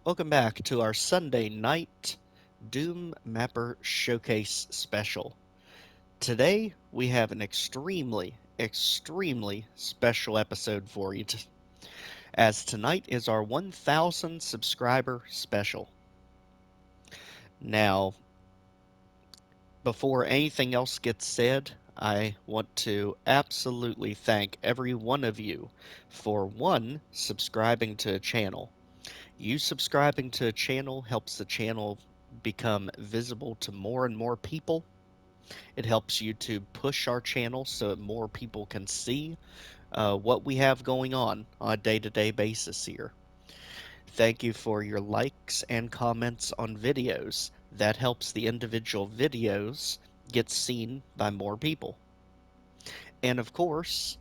Welcome back to our Sunday night Doom Mapper Showcase special. Today we have an extremely special episode for you, as tonight is our 1000 subscriber special. Now, before anything else gets said, I want to absolutely thank every one of you for one, subscribing to the channel. You subscribing to a channel helps the channel become visible to more and more people. It helps YouTube push our channel so that more people can see what we have going on a day-to-day basis here. Thank you for your likes and comments on videos. That helps the individual videos get seen by more people. And of course,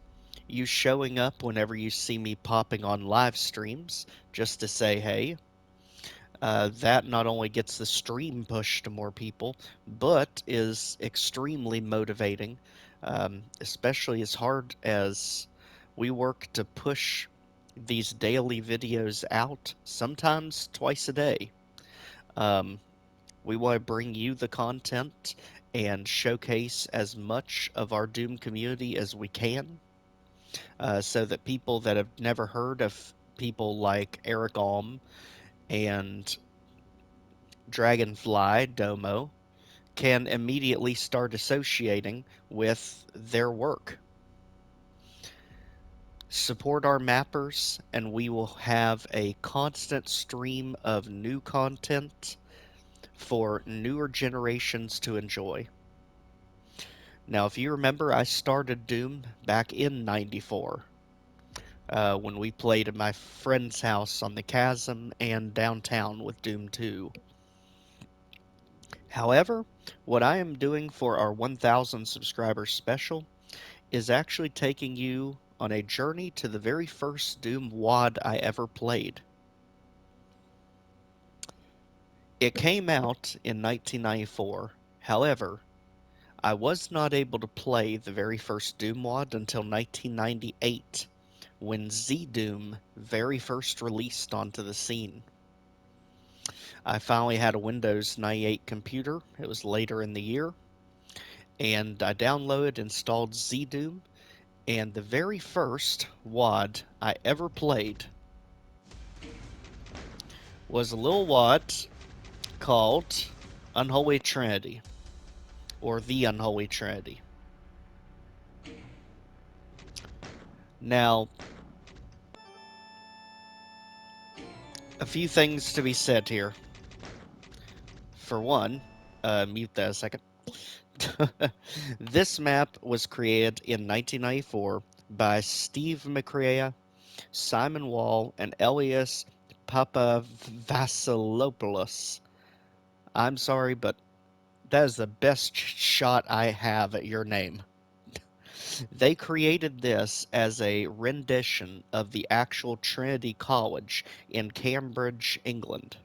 you showing up whenever you see me popping on live streams just to say hey. That not only gets the stream pushed to more people, but is extremely motivating, especially as hard as we work to push these daily videos out, sometimes twice a day. Um, we want to bring you the content and showcase as much of our Doom community as we can, so that people that have never heard of people like Eric Alm and Dragonfly Domo can immediately start associating with their work. Support our mappers, and we will have a constant stream of new content for newer generations to enjoy. Now, if you remember, I started Doom back in '94 when we played at my friend's house on the Chasm and downtown with Doom 2. However, what I am doing for our 1000 subscribers special is actually taking you on a journey to the very first Doom WAD I ever played. It came out in 1994. However, I was not able to play the very first Doom WAD until 1998, when Z-Doom very first released onto the scene. I finally had a Windows 98 computer. It was later in the year, and I downloaded and installed Z-Doom, and the very first WAD I ever played was a little WAD called Unholy Trinity, or the Unholy Trinity. Now, a few things to be said here. For one, mute that a second. This map was created in 1994 by Steve McCrea, Simon Wall, and Elias Papavassilopoulos. I'm sorry, but that is the best shot I have at your name. They created this as a rendition of the actual Trinity College in Cambridge, England.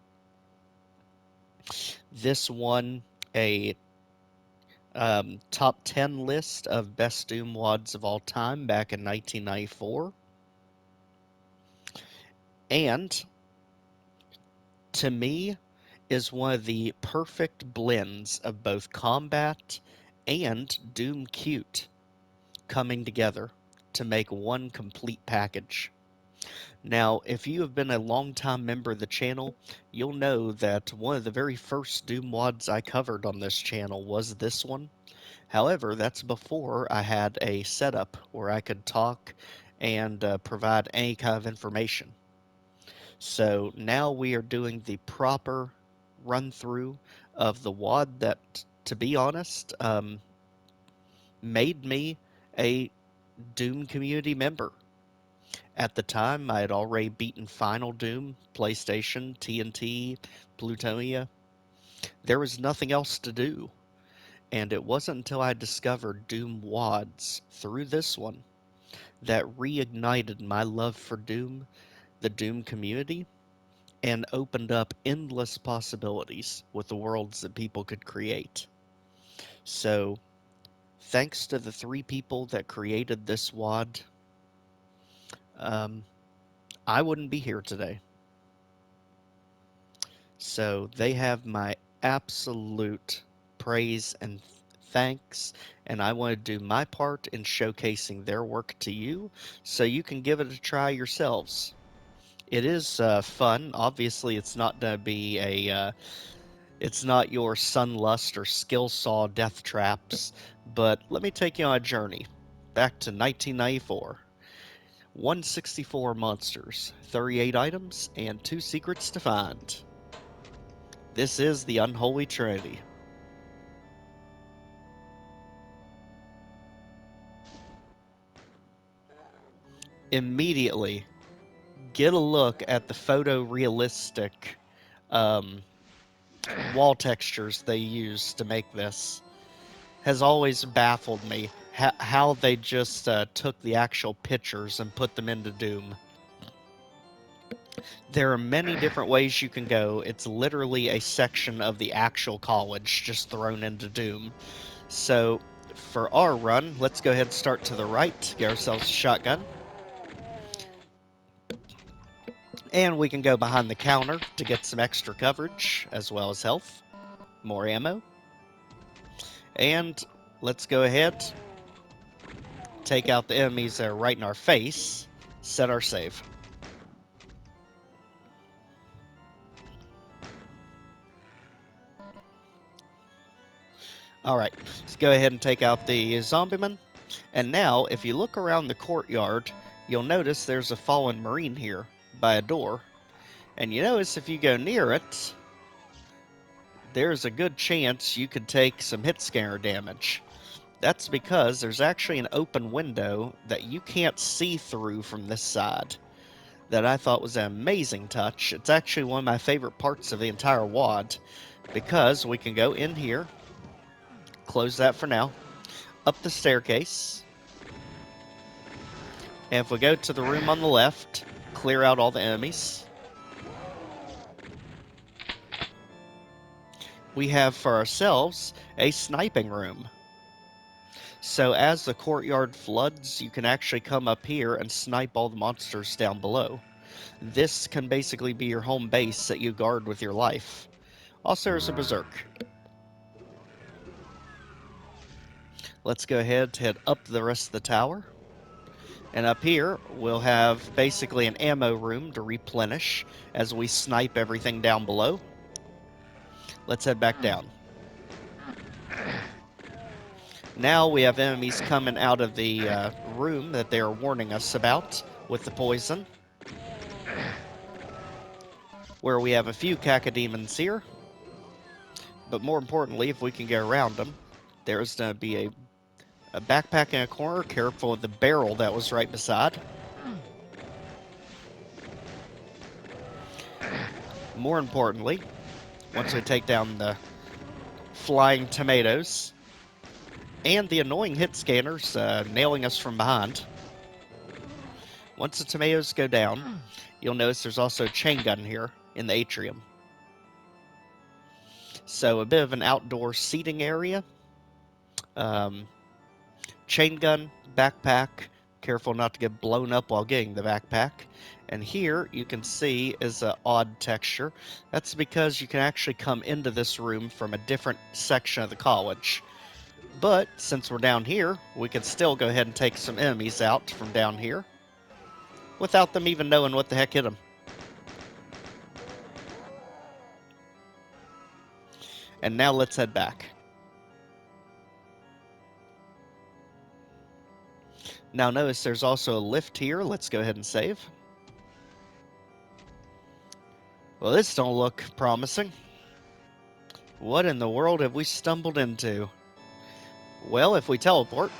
This won a top 10 list of best Doom WADs of all time back in 1994. And, to me, is one of the perfect blends of both combat and Doom Cute coming together to make one complete package. Now, if you have been a long-time member of the channel, you'll know that one of the very first Doom WADs I covered on this channel was this one. However, that's before I had a setup where I could talk and provide any kind of information. So now we are doing the proper run-through of the WAD that, to be honest, made me a Doom community member. At the time, I had already beaten Final Doom, PlayStation, TNT, Plutonia. There was nothing else to do, and it wasn't until I discovered Doom WADs through this one that reignited my love for Doom, the Doom community, and opened up endless possibilities with the worlds that people could create. So, thanks to the three people that created this WAD, um, I wouldn't be here today. So they have my absolute praise and thanks, and I want to do my part in showcasing their work to you so you can give it a try yourselves. It is fun. Obviously, it's not going to be it's not your Sunlust or Skillsaw death traps, but let me take you on a journey back to 1994. 164 monsters, 38 items, and 2 secrets to find. This is the Unholy Trinity. Immediately, get a look at the photorealistic um, wall textures they use to make this. Has always baffled me how they just took the actual pictures and put them into Doom. There are many different ways you can go. It's literally a section of the actual college just thrown into Doom. So for our run, let's go ahead and start to the right, get ourselves a shotgun. And we can go behind the counter to get some extra coverage, as well as health, more ammo. And let's go ahead, take out the enemies that are right in our face, set our save. Alright, let's go ahead and take out the zombieman. And now, if you look around the courtyard, you'll notice there's a fallen marine here by a door. And you notice if you go near it, there's a good chance you could take some hit scanner damage. That's because there's actually an open window that you can't see through from this side that I thought was an amazing touch. It's actually one of my favorite parts of the entire WAD because we can go in here, close that for now, up the staircase, and if we go to the room on the left, clear out all the enemies, we have for ourselves a sniping room. So as the courtyard floods, you can actually come up here and snipe all the monsters down below. This can basically be your home base that you guard with your life. Also, there's a berserk. Let's go ahead and head up the rest of the tower. And up here, we'll have basically an ammo room to replenish as we snipe everything down below. Let's head back down. Now we have enemies coming out of the room that they are warning us about with the poison. Where we have a few cacodemons here. But more importantly, if we can get around them, there's going to be a backpack in a corner. Careful of the barrel that was right beside. More importantly, once we take down the flying tomatoes and the annoying hit scanners nailing us from behind, once the tomatoes go down, you'll notice there's also a chain gun here in the atrium. So a bit of an outdoor seating area. Chain gun, backpack. Careful not to get blown up while getting the backpack. And here you can see is an odd texture. That's because you can actually come into this room from a different section of the college. But since we're down here, we can still go ahead and take some enemies out from down here without them even knowing what the heck hit them. And now let's head back. Now notice there's also a lift here. Let's go ahead and save. Well, this don't look promising. What in the world have we stumbled into? Well, if we teleport,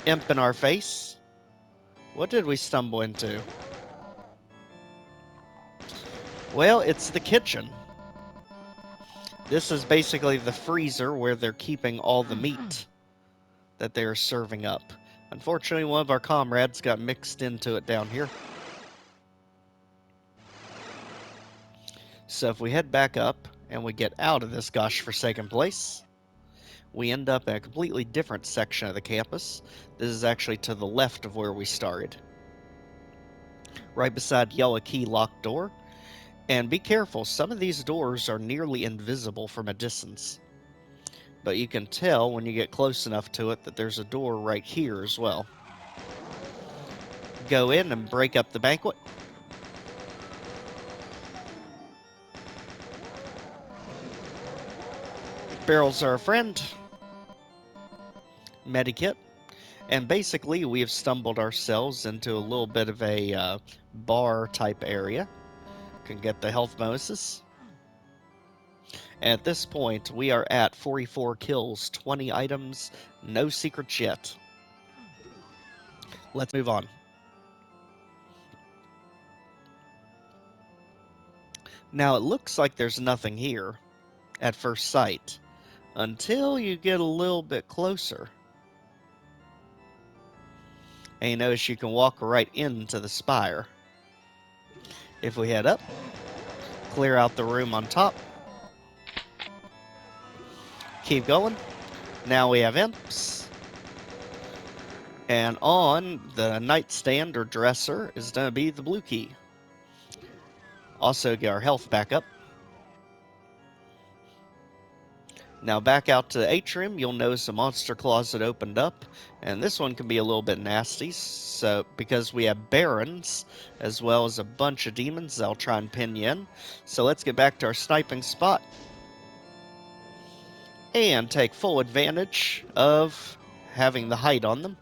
imp in our face, what did we stumble into? Well, it's the kitchen. This is basically the freezer where they're keeping all the meat that they're serving up. Unfortunately, one of our comrades got mixed into it down here. So if we head back up and we get out of this gosh forsaken place, we end up in a completely different section of the campus. This is actually to the left of where we started. Right beside yellow key locked door And be careful, some of these doors are nearly invisible from a distance. But you can tell when you get close enough to it that there's a door right here as well. Go in and break up the banquet. Barrels are a friend. Medikit. And basically, we have stumbled ourselves into a little bit of a bar type area. Can get the health bonuses. And at this point, we are at 44 kills, 20 items, no secrets yet. Let's move on. Now, it looks like there's nothing here at first sight until you get a little bit closer. And you notice you can walk right into the spire. If we head up, clear out the room on top, keep going. Now we have imps. And on the nightstand or dresser is going to be the blue key. Also get our health back up. Now back out to the atrium, you'll notice a monster closet opened up, and this one can be a little bit nasty, so because we have barons, as well as a bunch of demons that'll try and pin you in. So let's get back to our sniping spot, and take full advantage of having the height on them.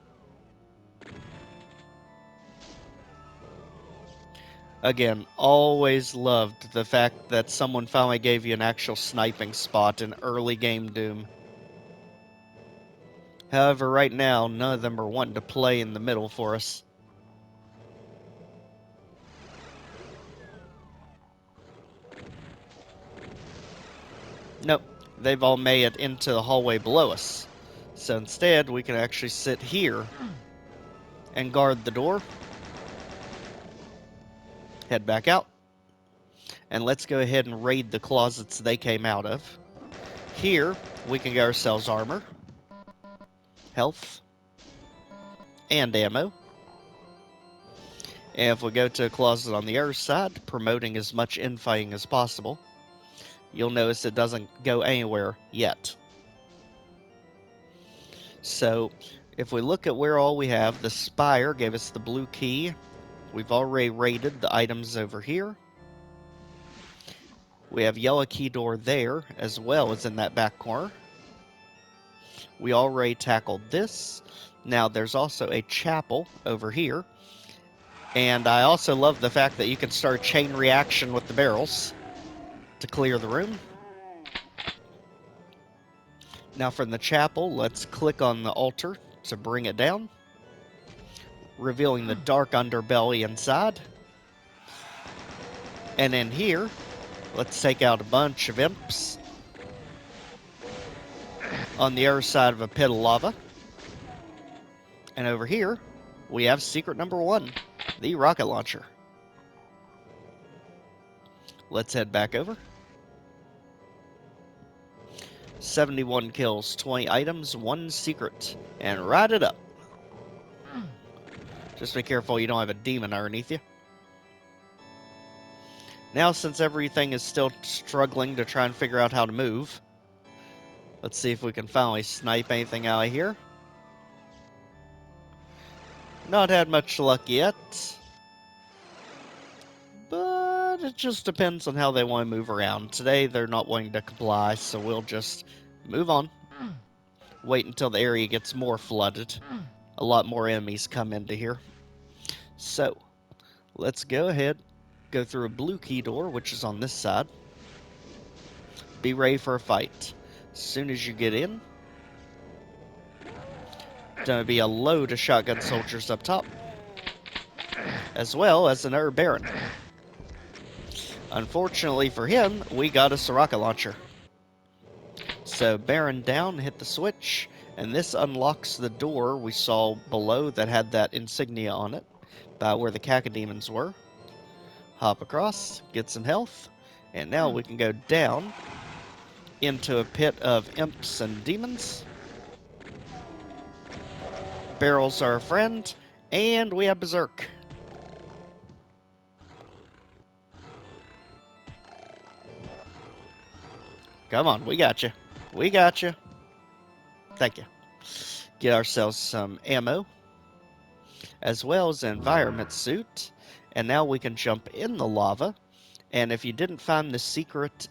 Again, always loved the fact that someone finally gave you an actual sniping spot in early game Doom. However, right now, none of them are wanting to play in the middle for us. Nope, they've all made it into the hallway below us. So instead, we can actually sit here and guard the door. Head back out. And let's go ahead and raid the closets they came out of. Here, we can get ourselves armor, health, and ammo. And if we go to a closet on the other side, promoting as much infighting as possible, you'll notice it doesn't go anywhere yet. So, if we look at where all we have, the spire gave us the blue key. We've already raided the items over here. We have yellow key door there, as well as in that back corner. We already tackled this. Now, there's also a chapel over here. And I also love the fact that you can start a chain reaction with the barrels to clear the room. Now from the chapel, let's click on the altar to bring it down, revealing the dark underbelly inside. And in here, let's take out a bunch of imps on the other side of a pit of lava. And over here, we have secret number 1, the rocket launcher. Let's head back over. 71 kills, 20 items, 1 secret, and ride it up. Just be careful you don't have a demon underneath you. Now, since everything is still struggling to try and figure out how to move, let's see if we can finally snipe anything out of here. Not had much luck yet, but it just depends on how they want to move around. Today, they're not wanting to comply, so we'll just move on. Wait until the area gets more flooded. A lot more enemies come into here. So, let's go ahead, go through a blue key door, which is on this side. Be ready for a fight. As soon as you get in, gonna be a load of shotgun soldiers up top, as well as another Baron. Unfortunately for him, we got us a rocket launcher. So Baron down, hit the switch, and this unlocks the door we saw below that had that insignia on it, by where the cacodemons were. Hop across, get some health, and now we can go down into a pit of imps and demons. Barrels are a friend, and we have Berserk. Come on, we got you. We got you. Thank you. Get ourselves some ammo, as well as an environment suit. And now we can jump in the lava. And if you didn't find the secret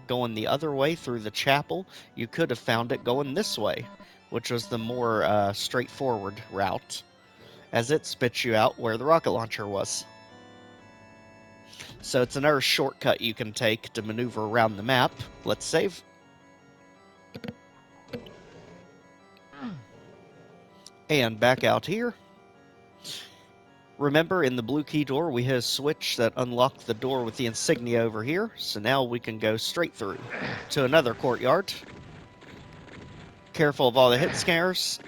going the other way through the chapel, you could have found it going this way, which was the more straightforward route, as it spits you out where the rocket launcher was. So it's another shortcut you can take to maneuver around the map. Let's save. And back out here. Remember, in the blue key door, we hit a switch that unlocked the door with the insignia over here. So now we can go straight through to another courtyard. Careful of all the hit scanners.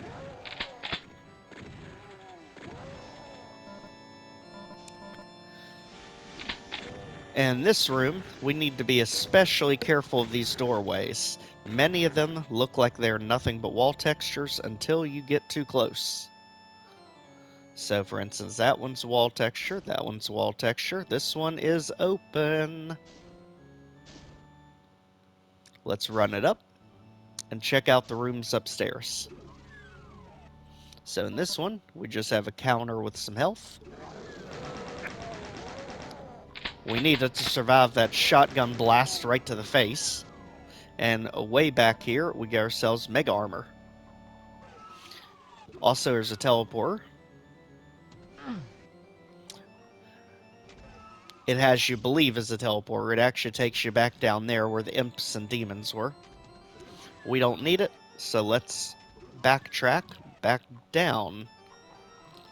And this room, we need to be especially careful of these doorways. Many of them look like they're nothing but wall textures until you get too close. So, for instance, that one's wall texture, that one's wall texture, this one is open. Let's run it up and check out the rooms upstairs. So in this one, we just have a counter with some health. We needed to survive that shotgun blast right to the face. And way back here, we get ourselves mega armor. Also, there's a teleporter. It has you believe is a teleporter. It actually takes you back down there where the imps and demons were. We don't need it, so let's backtrack back down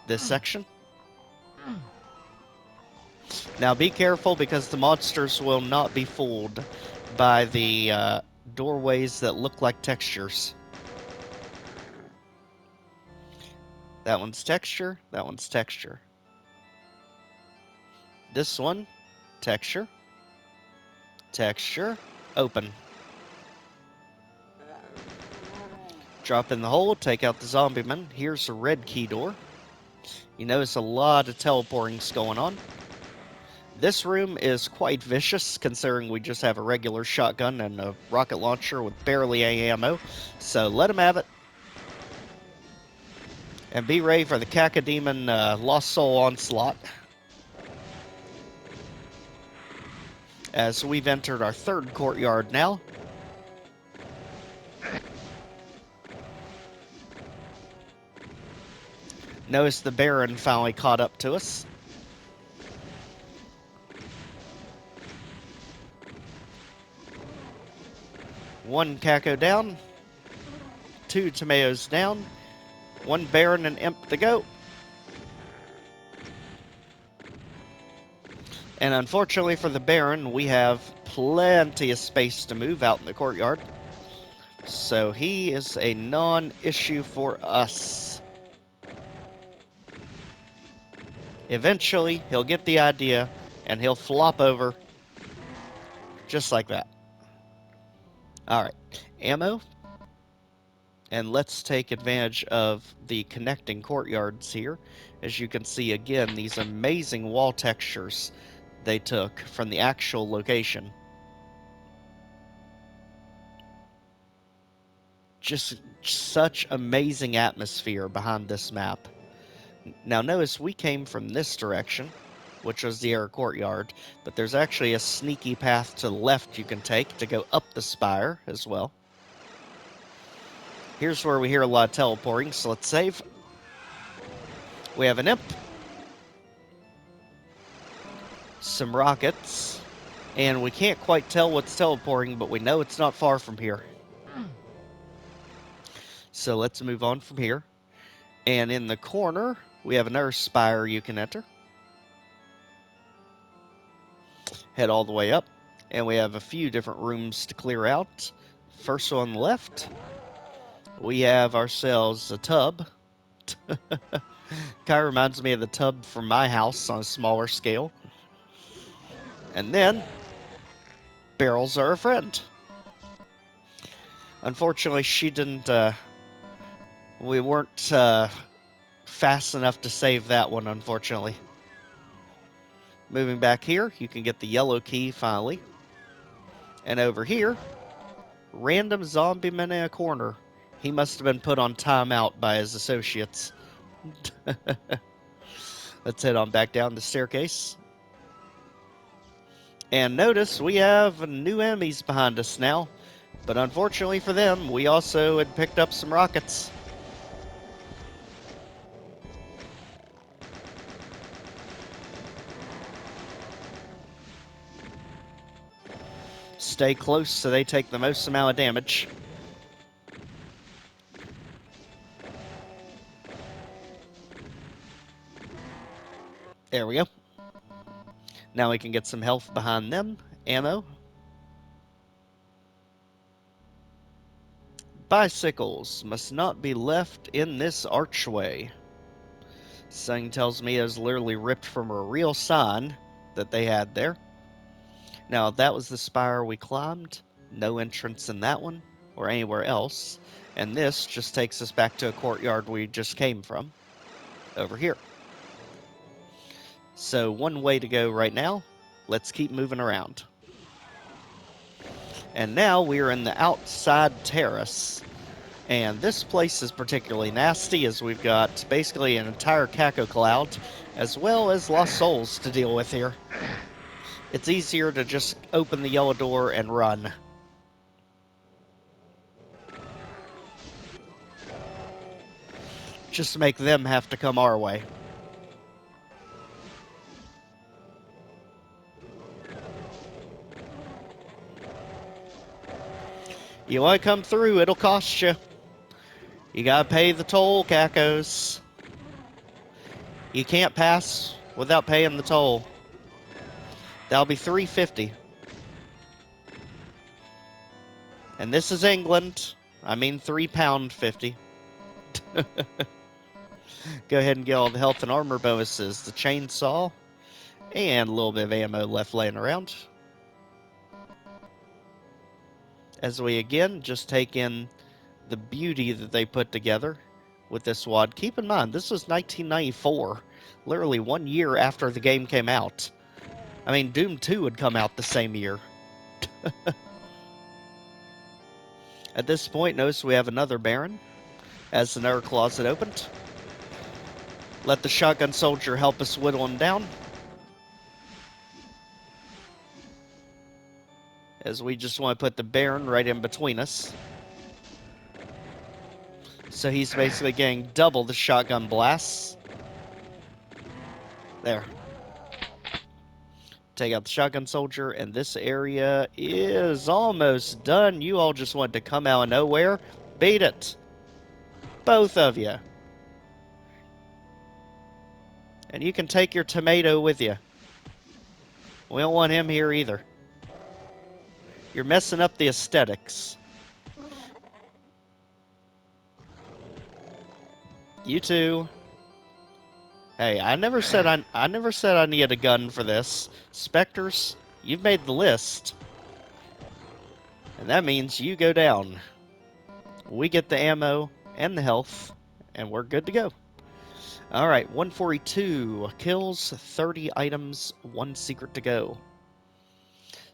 this section. Now be careful, because the monsters will not be fooled by the doorways that look like textures. That one's texture, that one's texture. This one, texture, texture, open. Drop in the hole, take out the zombie man. Here's a red key door. You notice a lot of teleporting's going on. This room is quite vicious, considering we just have a regular shotgun and a rocket launcher with barely any ammo. So let him have it. And be ready for the Cacodemon Lost Soul onslaught, as we've entered our third courtyard now. Notice the Baron finally caught up to us. One Caco down. 2 tomatoes down. 1 Baron and Imp to go. And unfortunately for the Baron, we have plenty of space to move out in the courtyard. So he is a non-issue for us. Eventually, he'll get the idea, and he'll flop over just like that. Alright, ammo. And let's take advantage of the connecting courtyards here. As you can see, again, these amazing wall textures they took from the actual location. Just such amazing atmosphere behind this map. Now notice we came from this direction, which was the air courtyard, but there's actually a sneaky path to the left you can take to go up the spire as well. Here's where we hear a lot of teleporting, so let's save. We have an imp, some rockets, and we can't quite tell what's teleporting, but we know it's not far from here. So let's move on from here. And in the corner, we have another spire you can enter. Head all the way up, and we have a few different rooms to clear out. First on the left, we have ourselves a tub. Kind of reminds me of the tub from my house on a smaller scale. And then, barrels are a friend. Unfortunately, she didn't, we weren't fast enough to save that one, unfortunately. Moving back here, you can get the yellow key finally. And over here, Random zombie man in a corner. He must have been put on timeout by his associates. Let's head on back down the staircase. And notice we have new enemies behind us now. But unfortunately for them, we also had picked up some rockets. Stay close so they take the most amount of damage. There we go. Now we can get some health behind them. Ammo. Bicycles must not be left in this archway. Something tells me it was literally ripped from a real sign that they had there. Now, that was the spire we climbed. No entrance in that one or anywhere else. And this just takes us back to a courtyard we just came from. Over here. So, one way to go right now. Let's keep moving around. And now we are in the outside terrace. And this place is particularly nasty as we've got basically an entire Caco cloud as well as lost souls to deal with here. It's easier to just open the yellow door and run. Just to make them have to come our way. You want to come through, it'll cost you. You gotta pay the toll, Cacos. You can't pass without paying the toll. That'll be $3.50. And this is England. I mean £3.50. Go ahead and get all the health and armor bonuses. The chainsaw. And a little bit of ammo left laying around. As we again just take in the beauty that they put together with this WAD. Keep in mind, this was 1994. Literally 1 year after the game came out. I mean, Doom 2 would come out the same year. At this point, notice we have another Baron. As another closet opened. Let the shotgun soldier help us whittle him down. As we just want to put the Baron right in between us. So he's basically getting double the shotgun blasts. There. Take out the shotgun soldier, and this area is almost done. You all just want to come out of nowhere. Beat it. Both of you. And you can take your tomato with you. We don't want him here either. You're messing up the aesthetics. You too. Hey, I never said I needed a gun for this. Spectres, you've made the list. And that means you go down. We get the ammo and the health, and we're good to go. Alright, 142 kills, 30 items, 1 secret to go.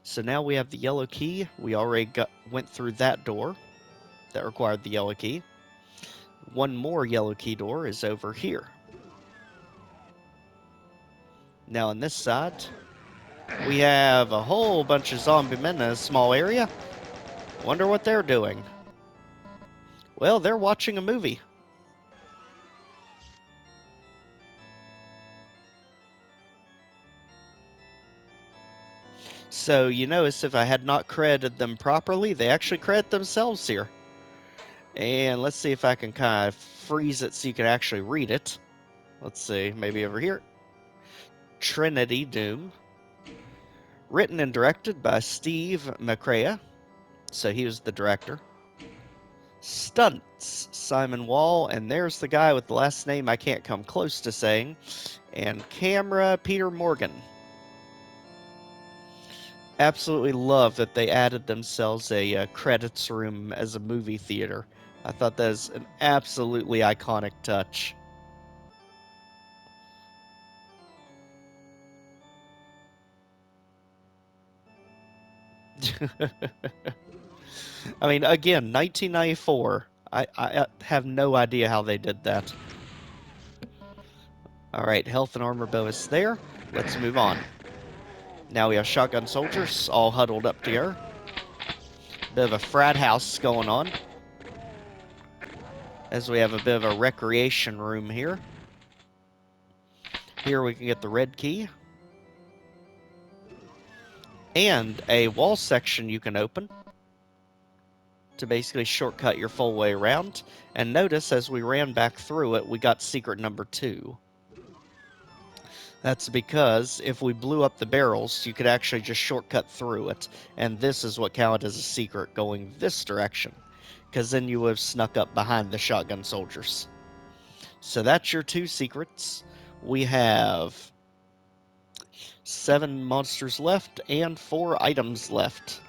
So now we have the yellow key. We already went through that door that required the yellow key. One more yellow key door is over here. Now on this side, we have a whole bunch of zombie men in a small area. Wonder what they're doing. Well, they're watching a movie. So you notice if I had not credited them properly, they actually credit themselves here. And let's see if I can kind of freeze it so you can actually read it. Let's see, maybe over here. Trinity Doom. Written and directed by Steve McCrea. So he was the director. Stunts, Simon Wall. And there's the guy with the last name I can't come close to saying. And camera, Peter Morgan. Absolutely love that they added themselves a credits room as a movie theater. I thought that was an absolutely iconic touch. I mean, again, 1994. I have no idea how they did that. Alright, health and armor bonus there. Let's move on. Now we have shotgun soldiers all huddled up together. Bit of a frat house going on, as we have a bit of a recreation room here. Here we can get the red key. And a wall section you can open to basically shortcut your full way around. And notice as we ran back through it, we got secret number 2. That's because if we blew up the barrels, you could actually just shortcut through it. And this is what counted as a secret going this direction, because then you would have snuck up behind the shotgun soldiers. So that's your 2 secrets. We have 7 monsters left and 4 items left.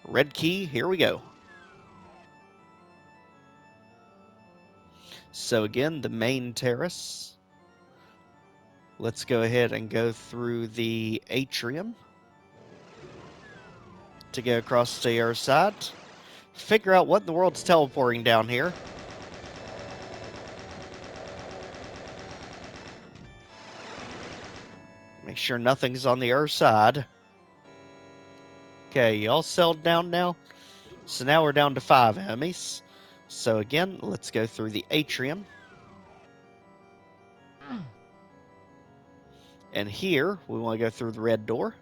Red key, here we go. So again, the main terrace. Let's go ahead and go through the atrium to go across to the other side. Figure out what in the world's teleporting down here. Make sure nothing's on the other side. Okay, y'all settled down now? So now we're down to 5 enemies. So again, let's go through the atrium. And here, we want to go through the red door,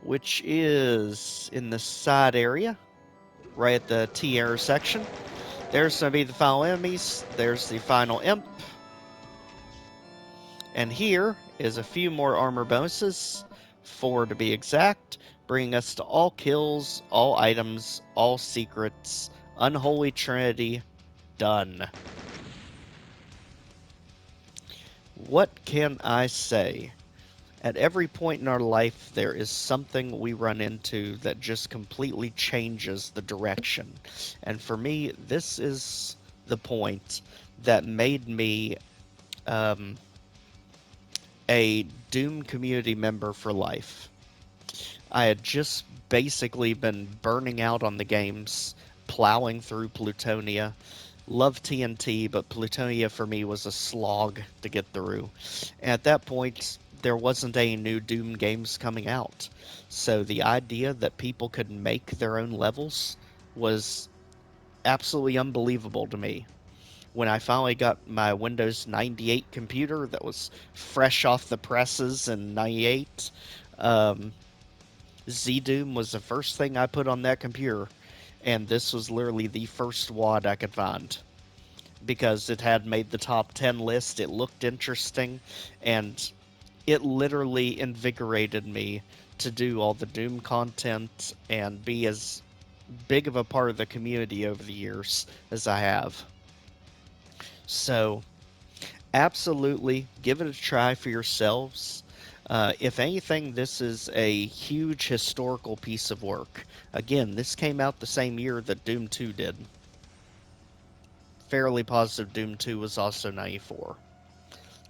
which is in the side area, right at the T intersection. There's going to be the final enemies. There's the final imp. And here is a few more armor bonuses, 4 to be exact, bringing us to all kills, all items, all secrets, Unholy Trinity, done. What can I say? At every point in our life, there is something we run into that just completely changes the direction. And for me, this is the point that made me a Doom community member for life. I had just basically been burning out on the games, plowing through Plutonia. Love TNT, but Plutonia for me was a slog to get through. And at that point, there wasn't any new Doom games coming out. So the idea that people could make their own levels was absolutely unbelievable to me. When I finally got my Windows 98 computer that was fresh off the presses in 98, ZDoom was the first thing I put on that computer, and this was literally the first WAD I could find, because it had made the top 10 list, it looked interesting, and it literally invigorated me to do all the Doom content and be as big of a part of the community over the years as I have. So, absolutely, give it a try for yourselves. If anything, this is a huge historical piece of work. Again, this came out the same year that Doom 2 did. Fairly positive Doom 2 was also 94.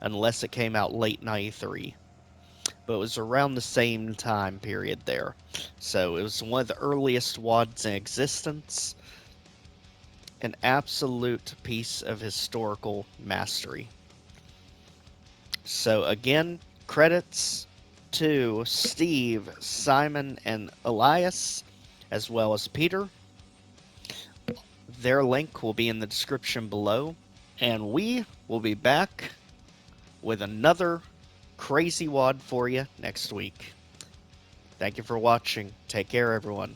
Unless it came out late 93. But it was around the same time period there. So it was one of the earliest WADs in existence. An absolute piece of historical mastery. So again, credits to Steve, Simon, and Elias, as well as Peter. Their link will be in the description below. And we will be back with another crazy WAD for you next week. Thank you for watching. Take care, everyone.